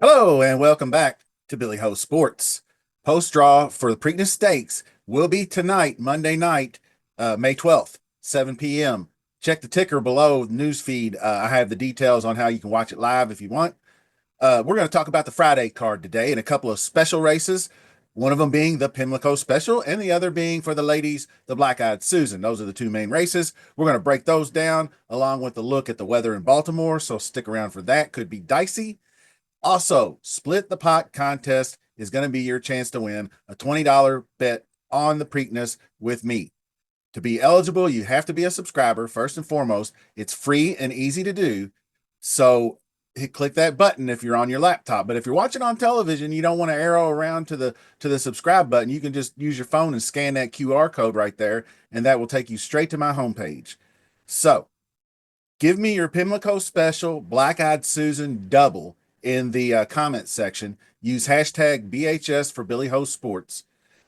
Hello and welcome back to Billy Ho Sports. Post draw for the Preakness Stakes will be tonight, Monday night, May 12th, 7 p.m. Check the ticker below the news feed. I have the details on how you can watch it live if you want. We're going to talk about the Friday card today and a couple of special races. One of them being the Pimlico Special, and the other being for the ladies, the Black Eyed Susan. Those are the two main races. We're going to break those down along with a look at the weather in Baltimore, so stick around for that. Could be dicey. Also, Split the Pot contest is going to be your chance to win a $20 bet on the Preakness with me. To be eligible, you have to be a subscriber first and foremost. It's free and easy to do. So click that button if you're on your laptop. But if you're watching on television, you don't want to arrow around to the subscribe button. You can just use your phone and scan that QR code right there, and that will take you straight to my homepage. So give me your Pimlico Special Black Eyed Susan double in the comment section. Use hashtag BHS for Billy Ho Sports,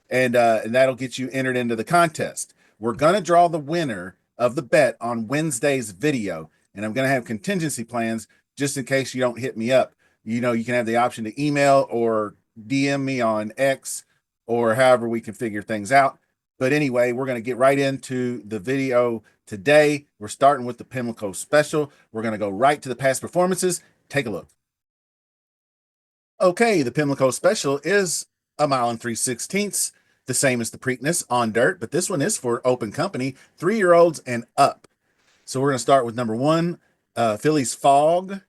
and that'll get you entered into the contest. We're going to draw the winner of the bet on Wednesday's video, and I'm going to have contingency plans just in case you don't hit me up. You know, you can have the option to email or DM me on X or however we can figure things out. But anyway, we're going to get right into the video today. We're starting with the Pimlico Special. We're going to go right to the past performances. Take a look. Okay, the Pimlico Special is a mile and 3/16, the same as the Preakness on dirt, but this one is for open company, 3-year-olds and up. So we're going to start with number one, Philly's Fog.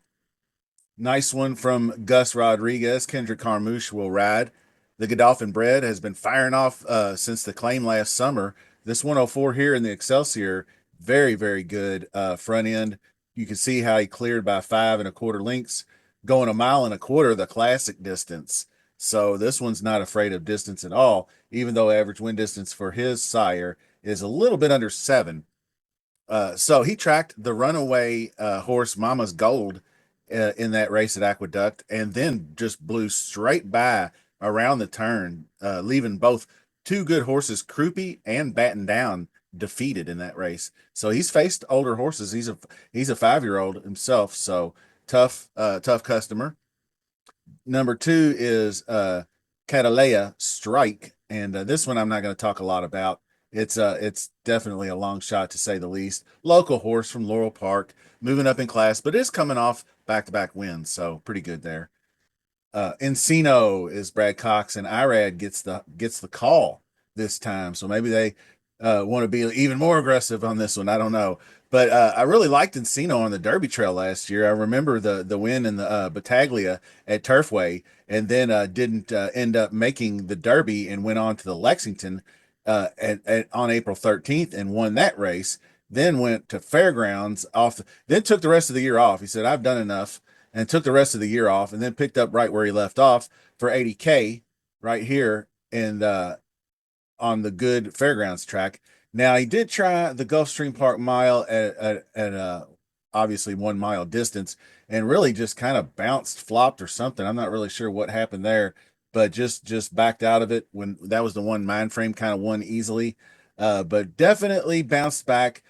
Nice one from Gus Rodriguez. Kendrick Carmouche will ride. The Godolphin Bred has been firing off since the claim last summer. This 104 here in the Excelsior, very, very good front end. You can see how he cleared by 5 1/4 lengths, going 1.25 miles, the classic distance. So this one's not afraid of distance at all, even though average win distance for his sire is a little bit under 7. So he tracked the runaway horse Mama's Gold in that race at Aqueduct, and then just blew straight by around the turn, leaving both two good horses, Croupy and Batten Down, defeated in that race. So he's faced older horses. He's a 5-year-old himself, so tough customer. Number two is Catalea Strike, and this one I'm not going to talk a lot about. It's definitely a long shot to say the least. Local horse from Laurel Park, moving up in class, but is coming off back-to-back wins, so pretty good there. Encino is Brad Cox, and Irad gets the call this time, so maybe they want to be even more aggressive on this one. I don't know, but I really liked Encino on the Derby Trail last year. I remember the win in the Battaglia at Turfway, and then didn't end up making the Derby and went on to the Lexington on April 13th and won that race. Then went to Fairgrounds then took the rest of the year off. He said, "I've done enough," and took the rest of the year off, and then picked up right where he left off for 80K right here and on the good Fairgrounds track. Now he did try the Gulfstream Park mile at obviously 1 mile distance, and really just kind of flopped or something. I'm not really sure what happened there, but just backed out of it when that was the one mind frame kind of won easily. But definitely bounced back.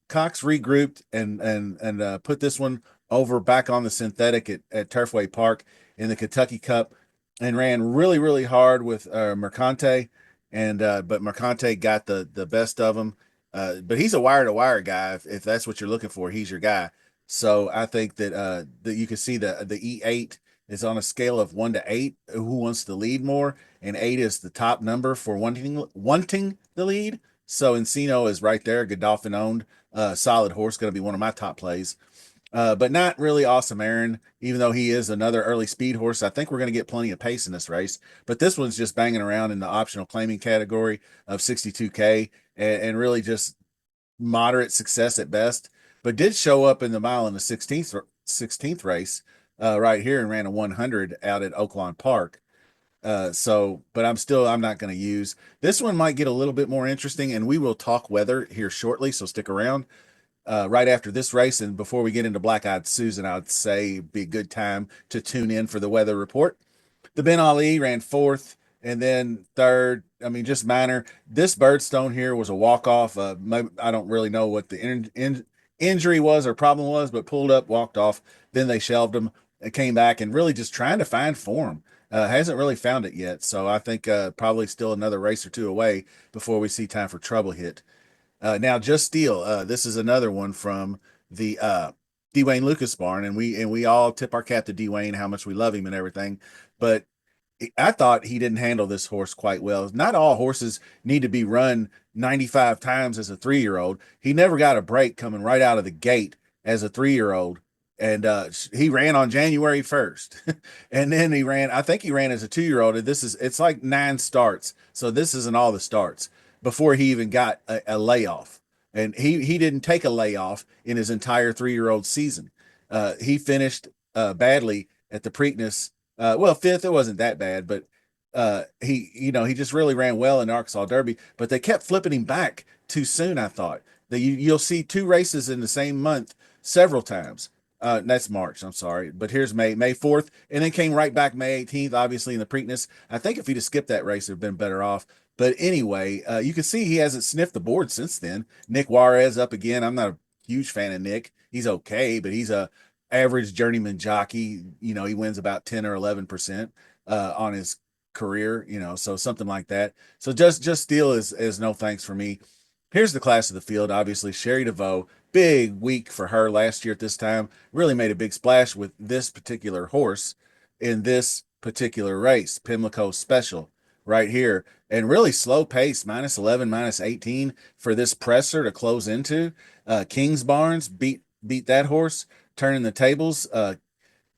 Cox regrouped and put this one over back on the synthetic at Turfway Park in the Kentucky Cup, and ran really, really hard with Mercante, and but Mercante got the best of him. But he's a wire to wire guy. If that's what you're looking for, he's your guy. So I think that you can see the E8 is on a scale of 1 to 8. Who wants to lead more? And 8 is the top number for wanting the lead. So Encino is right there, Godolphin owned, solid horse, going to be one of my top plays. But not really Awesome Aaron, even though he is another early speed horse. I think we're going to get plenty of pace in this race. But this one's just banging around in the optional claiming category of 62K and really just moderate success at best. But did show up in the mile in the 16th race right here and ran a 100 out at Oaklawn Park. But I'm not going to use this one. Might get a little bit more interesting, and we will talk weather here shortly, so stick around. Right after this race, and before we get into Black Eyed Susan, I would say it'd be a good time to tune in for the weather report. The Ben Ali ran 4th And then third, I mean, just minor. This Birdstone here was a walk off. I don't really know what the injury was or problem was, but pulled up, walked off. Then they shelved him and came back and really just trying to find form. Hasn't really found it yet. So I think probably still another race or two away before we see time for trouble hit. Now, Just Steel. This is another one from the Dwayne Lucas barn, and we all tip our cap to Dwayne, how much we love him and everything. But I thought he didn't handle this horse quite well. Not all horses need to be run 95 times as a 3 year old. He never got a break coming right out of the gate as a 3 year old. And he ran on January 1st. And then I think he ran as a 2 year old. And it's like 9 starts. So this isn't all the starts before he even got a layoff. And he didn't take a layoff in his entire 3 year old season. He finished badly at the Preakness, well, fifth. It wasn't that bad, but he just really ran well in the Arkansas Derby. But they kept flipping him back too soon. I thought that you'll see 2 races in the same month several times. That's March. I'm sorry, but here's May 4th, and then came right back May 18th. Obviously in the Preakness. I think if he'd have skipped that race, it'd have been better off. But anyway, you can see he hasn't sniffed the board since then. Nick Juarez up again. I'm not a huge fan of Nick. He's okay, but he's a average journeyman jockey. He wins about 10 or 11% on his career, so something like that. So just Steele is no thanks for me. Here's the class of the field. Obviously, Sherry DeVoe, big week for her last year at this time. Really made a big splash with this particular horse in this particular race, Pimlico Special, right here. And really slow pace, -11, -18 for this presser to close into. Kings Barnes beat that horse, turning the tables.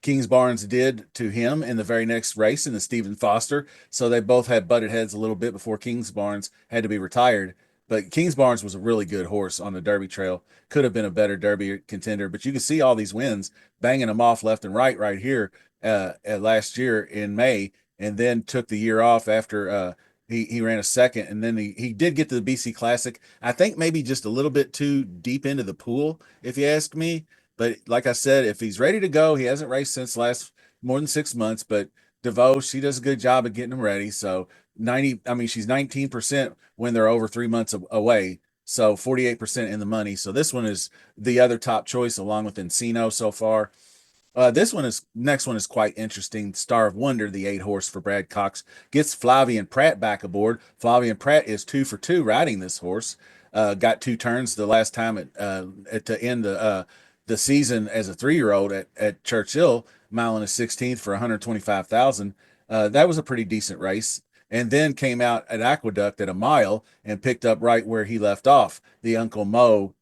Kings Barnes did to him in the very next race in the Stephen Foster. So they both had butted heads a little bit before Kings Barnes had to be retired. But Kings Barnes was a really good horse on the Derby trail. Could have been a better Derby contender. But you can see all these wins, banging them off left and right here last year in May, and then took the year off after he ran a second. And then he did get to the BC Classic. I think maybe just a little bit too deep into the pool, if you ask me. But like I said, if he's ready to go, he hasn't raced since last more than 6 months. But DeVoe, she does a good job of getting him ready. So 90, I mean, she's 19% when they're over 3 months away. So 48% in the money. So this one is the other top choice along with Encino so far. Next one is quite interesting. Star of Wonder, the 8 horse for Brad Cox, gets Flavian Pratt back aboard. Flavian Pratt is 2 for 2 riding this horse. Got 2 turns the last time to end the season as a 3 year old at Churchill, mile and a 16th for 125,000. That was a pretty decent race. And then came out at Aqueduct at a mile and picked up right where he left off, the Uncle Mo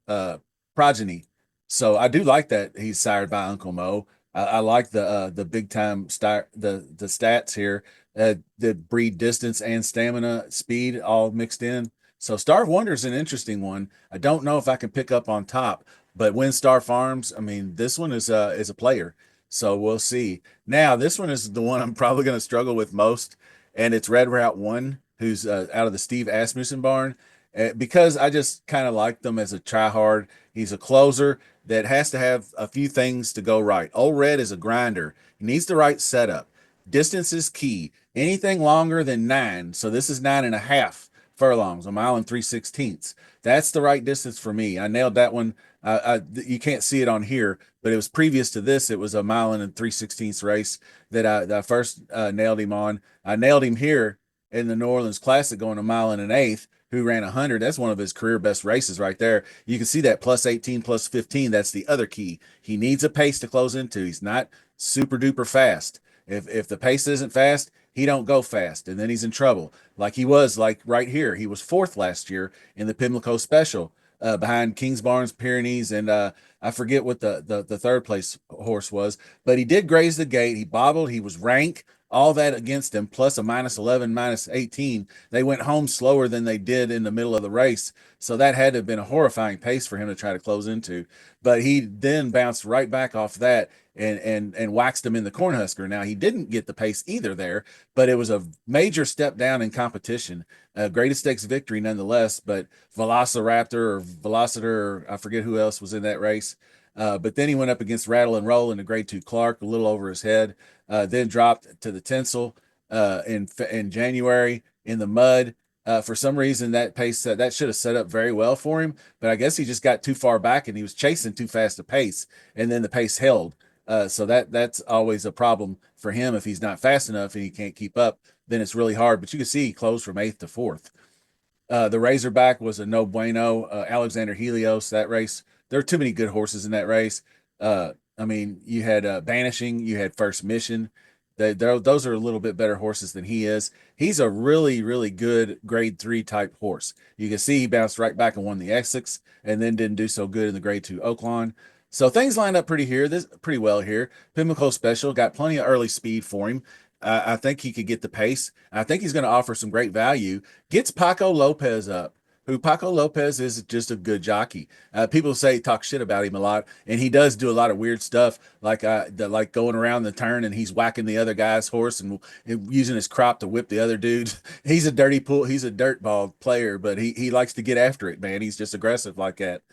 progeny. So I do like that he's sired by Uncle Mo. I like the big time the stats here, the breed distance and stamina, speed all mixed in. So Star of Wonder is an interesting one. I don't know if I can pick up on top, but WinStar Farms, I mean, this one is a player. So we'll see. Now this one is the one I'm probably going to struggle with most, and it's Red Route One, who's out of the Steve Asmussen barn, because I just kind of like them as a try hard. He's a closer that has to have a few things to go right. Old Red is a grinder. He needs the right setup. Distance is key. Anything longer than 9, so this is 9.5 furlongs, a mile and 3/16. That's the right distance for me. I nailed that one. You can't see it on here, but it was previous to this. It was a mile and 3/16 race that I first nailed him on. I nailed him here in the New Orleans Classic going a mile and an eighth, who ran 100. That's one of his career best races right there. You can see that +18, +15. That's the other key. He needs a pace to close into. He's not super duper fast. If the pace isn't fast, he don't go fast, and then he's in trouble. Like he was, like right here. He was 4th last year in the Pimlico Special, behind Kings Barnes, Pyrenees, and I forget what the third place horse was, but he did graze the gate. He bobbled. He was rank. All that against him, plus a -11, -18. They went home slower than they did in the middle of the race. So that had to have been a horrifying pace for him to try to close into. But he then bounced right back off that and waxed him in the Cornhusker. Now, he didn't get the pace either there, but it was a major step down in competition. Greatest stakes victory nonetheless, but Velociraptor or Velociter, or I forget who else was in that race. But then he went up against Rattle and Roll in the grade 2 Clark, a little over his head, then dropped to the Tinsel. in January in the mud. For some reason, that pace that should have set up very well for him, but I guess he just got too far back and he was chasing too fast a pace, and then the pace held. So that's always a problem for him if he's not fast enough and he can't keep up. Then it's really hard. But you can see he closed from eighth to fourth. The Razorback was a no bueno. Alexander Helios, that race. There are too many good horses in that race. I mean, you had Banishing, you had First Mission. Those are a little bit better horses than he is. He's a really, really good grade 3 type horse. You can see he bounced right back and won the Essex and then didn't do so good in the grade 2 Oaklawn. So things lined up pretty well here. Pimlico Special got plenty of early speed for him. I think he could get the pace. I think he's going to offer some great value. Gets Paco Lopez up, who Paco Lopez is just a good jockey. People talk shit about him a lot, and he does do a lot of weird stuff, like going around the turn and he's whacking the other guy's horse and using his crop to whip the other dude. He's a he's a dirt ball player, but he likes to get after it, man. He's just aggressive like that.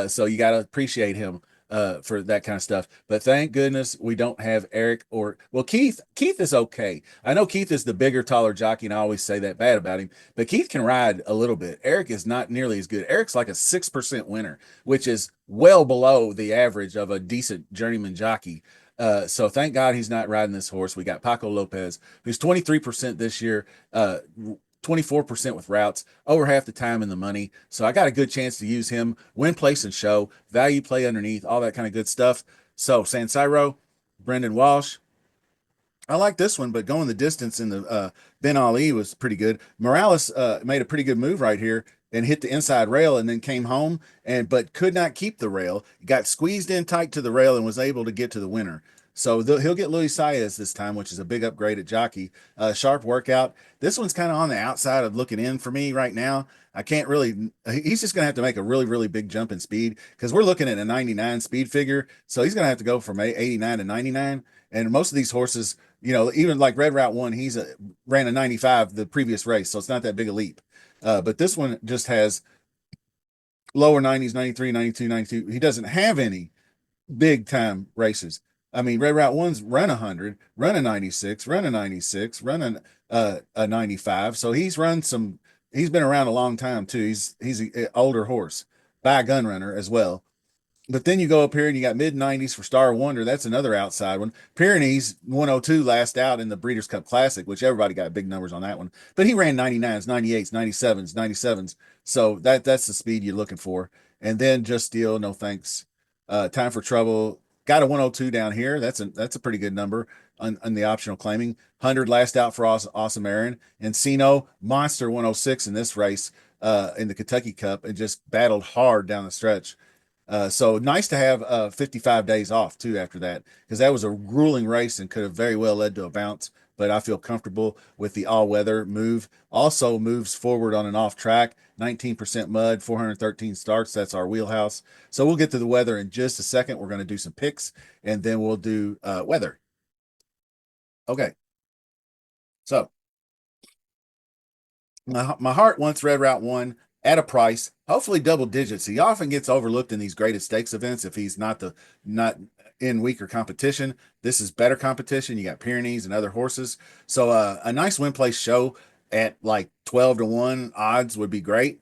So you got to appreciate him for that kind of stuff. But thank goodness we don't have Eric Keith. Keith is okay. I know Keith is the bigger, taller jockey, and I always say that bad about him, but Keith can ride a little bit. Eric is not nearly as good. Eric's like a 6% winner, which is well below the average of a decent journeyman jockey. So thank God he's not riding this horse. We got Paco Lopez, who's 23% this year. 24% with routes, over half the time in the money. So I got a good chance to use him, win, place, and show, value play underneath, all that kind of good stuff. So San Siro, Brendan Walsh. I like this one, but going the distance in the Ben Ali was pretty good. Morales made a pretty good move right here and hit the inside rail and then came home but could not keep the rail. Got squeezed in tight to the rail and was able to get to the winner. So he'll get Luis Saez this time, which is a big upgrade at jockey. Sharp workout. This one's kind of on the outside of looking in for me right now. I can't really. He's just going to have to make a really, really big jump in speed because we're looking at a 99 speed figure. So he's going to have to go from 89 to 99. And most of these horses, even like Red Route 1, ran a 95 the previous race, so it's not that big a leap. But this one just has lower 90s, 93, 92, 92. He doesn't have any big time races. I mean, Red Route 1's run 100, run a 96, run a 96, run a 95. So he's been around a long time too. He's an older horse by a gun runner as well. But then you go up here and you got mid 90s for Star Wonder. That's another outside one. Pyrenees 102 last out in the Breeders' Cup Classic, which everybody got big numbers on that one. But he ran 99s, 98s, 97s, 97s. So that's the speed you're looking for. And then Just Steel, no thanks. Time for Trouble. Got a 102 down here. That's a pretty good number on the optional claiming. 100 last out for Awesome Aaron. Encino, monster 106 in this race in the Kentucky Cup and just battled hard down the stretch. So nice to have 55 days off too after that, because that was a grueling race and could have very well led to a bounce. But I feel comfortable with the all-weather move. Also moves forward on an off track, 19% mud, 413 starts. That's our wheelhouse. So we'll get to the weather in just a second. We're going to do some picks and then we'll do weather. Okay. So my heart wants Red Route 1 at a price, hopefully double digits. He often gets overlooked in these greatest stakes events if he's not in weaker competition. This is better competition. You got Pyrenees and other horses. So a nice win place show at like 12 to 1 odds would be great.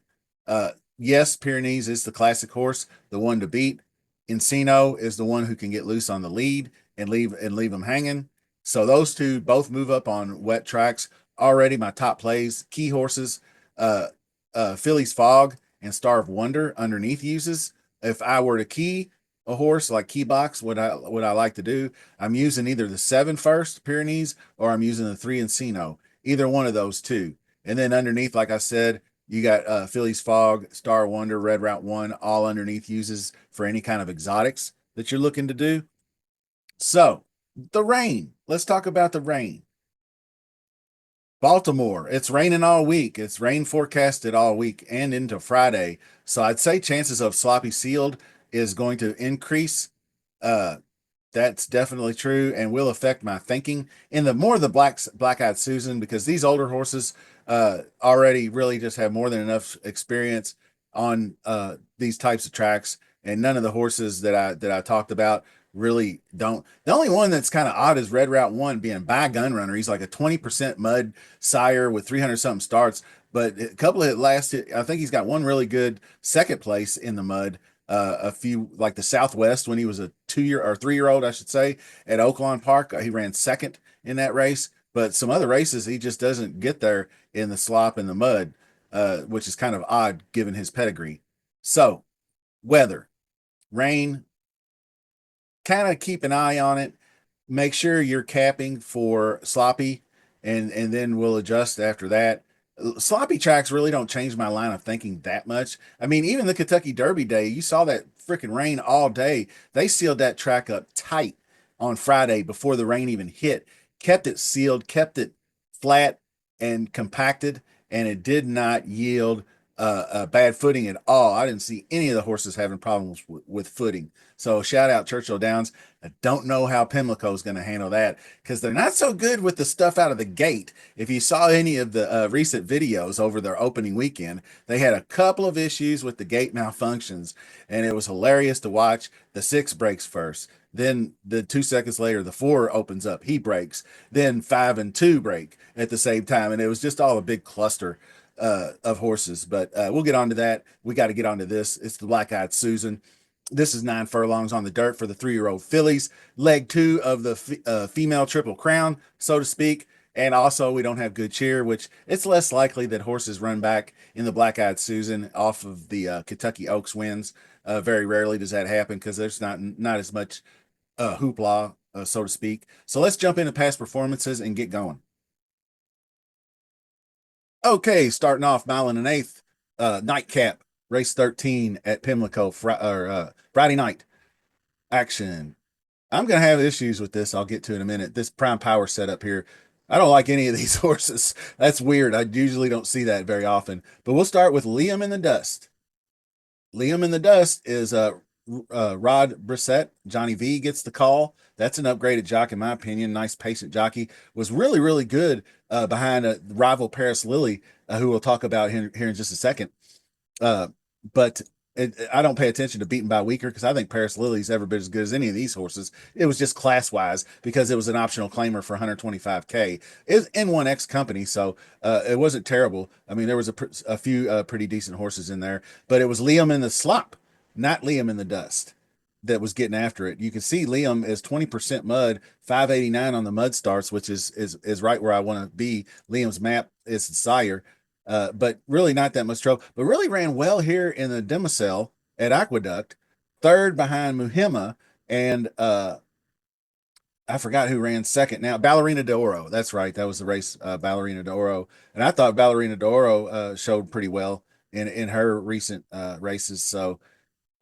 Yes, Pyrenees is the classic horse, the one to beat. Encino is the one who can get loose on the lead and leave them hanging. So those two both move up on wet tracks. Already my top plays, key horses, Philly's Fog and Star of Wonder underneath uses. If I were to key a horse like key box, what I like to do, I'm using either the 7 first Pyrenees or I'm using the 3 Encino, either one of those two. And then underneath, like I said, you got Philly's Fog, Star of Wonder, Red Route 1, all underneath uses for any kind of exotics that you're looking to do. So the rain. Let's talk about the rain. Baltimore, it's raining all week. It's rain forecasted all week and into Friday. So I'd say chances of sloppy sealed is going to increase. Uh, that's definitely true and will affect my thinking in the more the black-eyed Susan, because these older horses already really just have more than enough experience on these types of tracks. And none of the horses that I talked about really don't. The only one that's kind of odd is Red Route One being by Gun Runner. He's like a 20% mud sire with 300 something starts, but a couple of last, I think he's got one really good second place in the mud. A few like the Southwest when he was a 2 year or 3 year old, I should say, at Oaklawn Park, he ran second in that race. But some other races, he just doesn't get there in the slop and the mud, which is kind of odd given his pedigree. So, weather, rain, kind of keep an eye on it. Make sure you're capping for sloppy, and then we'll adjust after that. Sloppy tracks really don't change my line of thinking that much. I mean, even the Kentucky Derby day, you saw that freaking rain all day. They sealed that track up tight on Friday before the rain even hit, kept it sealed, kept it flat and compacted, and it did not yield bad footing at all. I didn't see any of the horses having problems with footing. So shout out Churchill Downs. I don't know how Pimlico is going to handle that because they're not so good with the stuff out of the gate. If you saw any of the recent videos over their opening weekend, they had a couple of issues with the gate malfunctions, and it was hilarious to watch. The six breaks first. Then the 2 seconds later, the four opens up. He breaks. Then 5 and 2 break at the same time. And it was just all a big cluster of horses. But we'll get on to that. We got to get on to this. It's the Black Eyed Susan. This is 9 furlongs on the dirt for the 3 year old fillies. Leg two of the female Triple Crown, so to speak. And also, we don't have good cheer, which it's less likely that horses run back in the Black Eyed Susan off of the Kentucky Oaks wins. Very rarely does that happen because there's not as much hoopla, so to speak. So let's jump into past performances and get going. Okay, starting off mile and an eighth, nightcap, race 13 at Pimlico, Friday night action. I'm going to have issues with this. I'll get to in a minute. This prime power setup here. I don't like any of these horses. That's weird. I usually don't see that very often. But we'll start with Liam in the Dust. Liam in the Dust is Rod Brissett. Johnny V gets the call. That's an upgraded jock, in my opinion. Nice patient jockey. Was really, really good behind a rival Paris Lily, who we'll talk about here in just a second. Uh, but I don't pay attention to beaten by weaker because I think Paris Lily's ever been as good as any of these horses. It was just class wise because it was an optional claimer for 125K. It's N1X company, so it wasn't terrible. I mean, there was a few pretty decent horses in there, but it was Liam in the slop, not Liam in the dust, that was getting after it. You can see Liam is 20% mud, 589 on the mud starts, which is right where I want to be. Liam's map is sire. But really not that much trouble. But really ran well here in the Demicel at Aqueduct, third behind Muhima, and I forgot who ran second now. Ballerina de Oro. That's right. That was the race, Ballerina de Oro. And I thought Ballerina de Oro showed pretty well in her recent races. So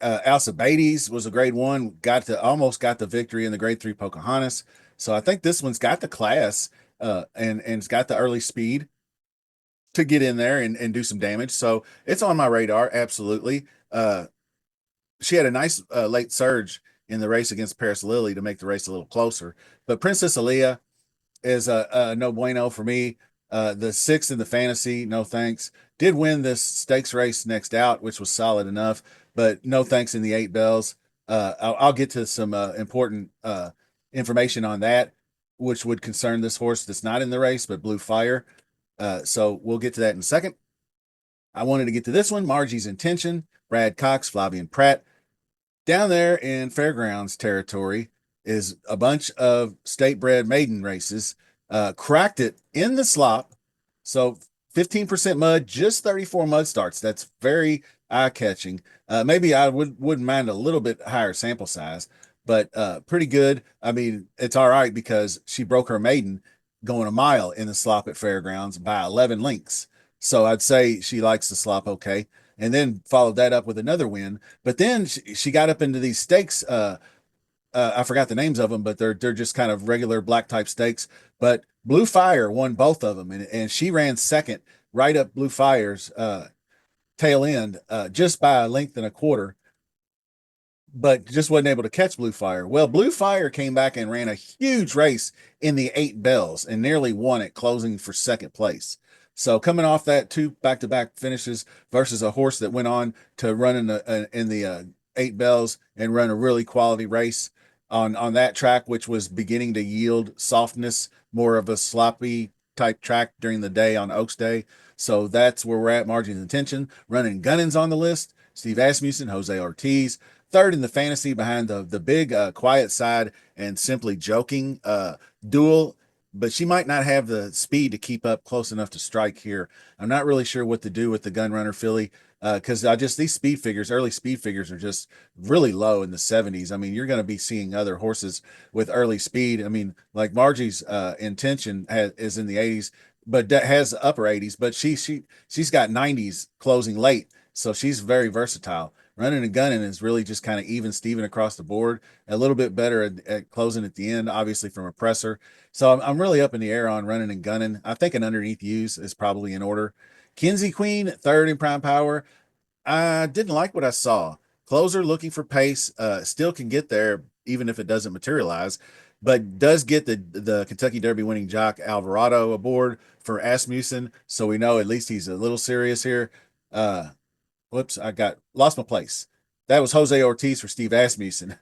Alcibiades was a grade one, almost got the victory in the grade three Pocahontas. So I think this one's got the class and it's got the early speed to get in there and do some damage. So it's on my radar, absolutely. She had a nice late surge in the race against Paris Lily to make the race a little closer. But Princess Aaliyah is a no bueno for me. The sixth in the fantasy, no thanks. Did win this stakes race next out, which was solid enough, but no thanks in the 8 bells. I'll get to some important information on that, which would concern this horse that's not in the race, but Blue Fire. So we'll get to that in a second. I wanted to get to this one, Margie's Intention, Brad Cox, Flavian Pratt. Down there in fairgrounds territory is a bunch of state bred maiden races. Cracked it in the slop. So 15% mud, just 34 mud starts. That's very eye catching. Maybe I wouldn't mind a little bit higher sample size, but pretty good. I mean, it's all right because she broke her maiden going a mile in the slop at fairgrounds by 11 lengths. So I'd say she likes the slop okay. And then followed that up with another win. But then she got up into these stakes. I forgot the names of them, but they're just kind of regular black type stakes. But Blue Fire won both of them, and she ran second, right up Blue Fire's tail end, just by a length and a quarter, but just wasn't able to catch Blue Fire. Well, Blue Fire came back and ran a huge race in the 8 bells and nearly won it, closing for second place. So coming off that, two back-to-back finishes versus a horse that went on to run in the 8 bells and run a really quality race. on that track, which was beginning to yield softness, more of a sloppy type track during the day on Oaks Day. So that's where we're at. Margins of Tension, Running Gunnins on the list. Steve Asmussen, Jose Ortiz. Third in the fantasy behind the big quiet side and Simply Joking duel, but she might not have the speed to keep up close enough to strike here. I'm not really sure what to do with the Gun Runner filly because I just these speed figures, early speed figures, are just really low in the 70s. I mean, you're going to be seeing other horses with early speed. I mean, like Margie's Intention is in the 80s, but that has upper 80s, but she's got 90s closing late, so she's very versatile. Running and Gunning is really just kind of even Steven across the board, a little bit better at closing at the end, obviously from a presser. So I'm really up in the air on Running and Gunning. I think an underneath use is probably in order. Kinsey Queen, third in prime power. I didn't like what I saw. Closer looking for pace, still can get there even if it doesn't materialize, but does get the Kentucky Derby winning jock Alvarado aboard for Asmussen, so we know at least he's a little serious here. Uh, Whoops, I got lost my place. That was Jose Ortiz for Steve Asmussen.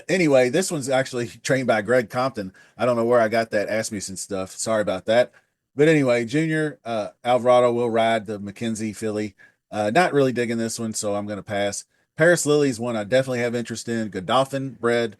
Anyway, this one's actually trained by Greg Compton. I don't know where I got that Asmussen stuff. Sorry about that. But anyway, Junior Alvarado will ride the McKenzie filly. Not really digging this one, so I'm going to pass. Paris Lily's one I definitely have interest in. Godolphin bred,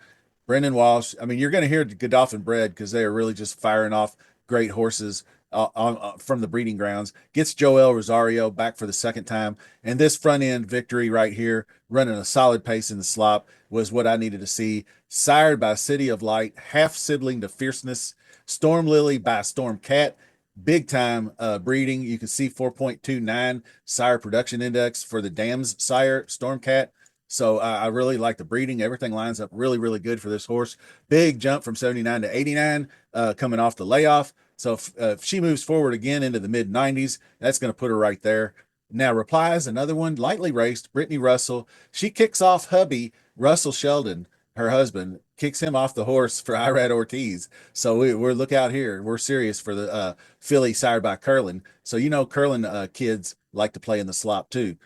Brendan Walsh. I mean, you're going to hear Godolphin bred because they are really just firing off great horses from the breeding grounds. Gets Joel Rosario back for the second time. And this front end victory right here, running a solid pace in the slop, was what I needed to see. Sired by City of Light, half sibling to Fierceness, Storm Lily by Storm Cat. Big time breeding. You can see 4.29 sire production index for the Dams sire Storm Cat. So I really like the breeding. Everything lines up really, really good for this horse. Big jump from 79 to 89 coming off the layoff. So if she moves forward again into the mid 90s, that's going to put her right there. Now, Replies, another one, lightly raced. Brittany Russell. She kicks off hubby, Russell Sheldon, her husband, kicks him off the horse for Irad Ortiz. So we're look out here. We're serious for the filly sired by Curlin. So, you know, Curlin kids like to play in the slop too.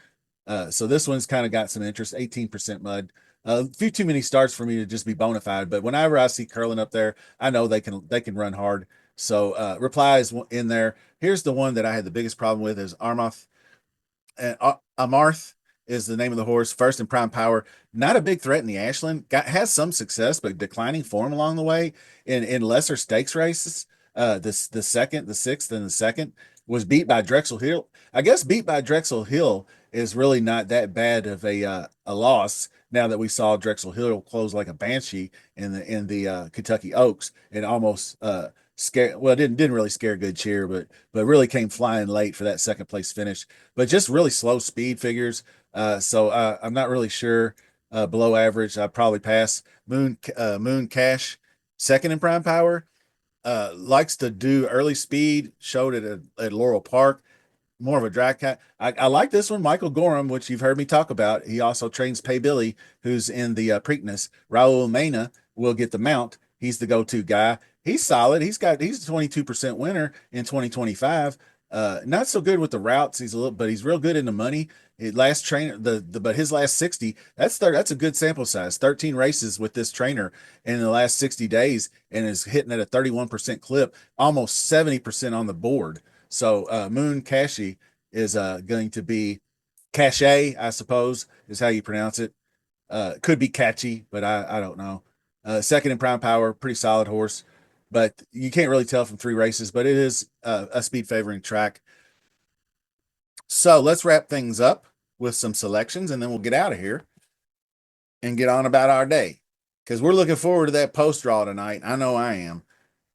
So this one's kind of got some interest, 18% mud. A few too many starts for me to just be bona fide, but whenever I see Curlin up there, I know they can run hard. So Reply is in there. Here's the one that I had the biggest problem with is Armoth. Amarth is the name of the horse. First in prime power. Not a big threat in the Ashland. Has some success, but declining form along the way in lesser stakes races. The second, the sixth, and the second was beat by Drexel Hill. I guess beat by Drexel Hill is really not that bad of a loss. Now that we saw Drexel Hill close like a banshee in the Kentucky Oaks and almost scare well didn't really scare good cheer, but really came flying late for that second place finish. But just really slow speed figures. So I'm not really sure. Below average, I probably pass. Moon Cash, second in prime power. Likes to do early speed. Showed it at Laurel Park. More of a drag cat. I like this one, Michael Gorham, which you've heard me talk about. He also trains Pay Billy, who's in the Preakness. Raul Mena will get the mount. He's the go-to guy. He's solid. He's a 22% winner in 2025. Not so good with the routes. But he's real good in the money. Last trainer, but his last 60, that's a good sample size. 13 races with this trainer in the last 60 days and is hitting at a 31% clip, almost 70% on the board. So Moon Cashy is going to be Cache, I suppose, is how you pronounce it. Could be catchy, but I don't know. Second in prime power, pretty solid horse, but you can't really tell from three races. But it is a speed favoring track. So let's wrap things up with some selections, and then we'll get out of here and get on about our day because we're looking forward to that post draw tonight. I know I am.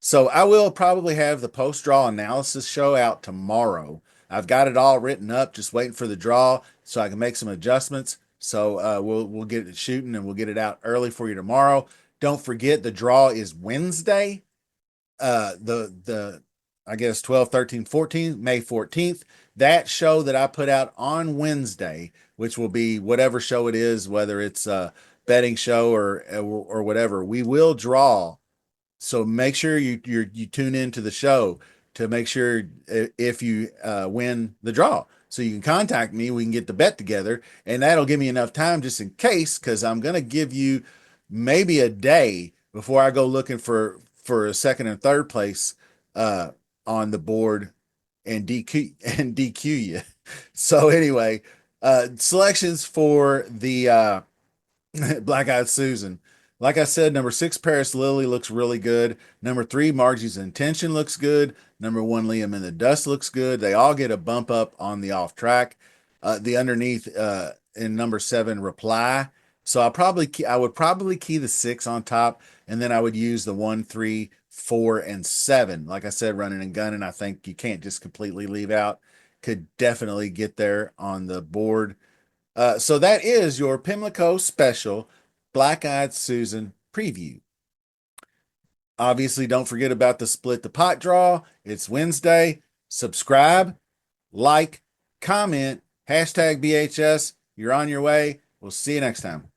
So I will probably have the post draw analysis show out tomorrow. I've got it all written up, just waiting for the draw so I can make some adjustments. So we'll get it shooting and we'll get it out early for you tomorrow. Don't forget the draw is Wednesday. The I guess 12, 13, 14, May 14th. That show that I put out on Wednesday, which will be whatever show it is, whether it's a betting show or whatever, we will draw. So make sure you tune into the show to make sure if you win the draw. So you can contact me. We can get the bet together, and that'll give me enough time just in case, because I'm going to give you maybe a day before I go looking for a second and third place uh, on the board and DQ you. So anyway, selections for the Black Eyed Susan. Like I said, number six, Paris Lily looks really good. Number three, Margie's Intention looks good. Number one, Liam in the Dust looks good. They all get a bump up on the off track. The underneath in number seven, Reply. So I would probably key the six on top, and then I would use the one, three, four, and seven. Like I said, running and gunning. I think you can't just completely leave out. Could definitely get there on the board. So that is your Pimlico Special Black Eyed Susan preview. Obviously, don't forget about the Split the Pot draw. It's Wednesday. Subscribe, like, comment, hashtag BHS. You're on your way. We'll see you next time.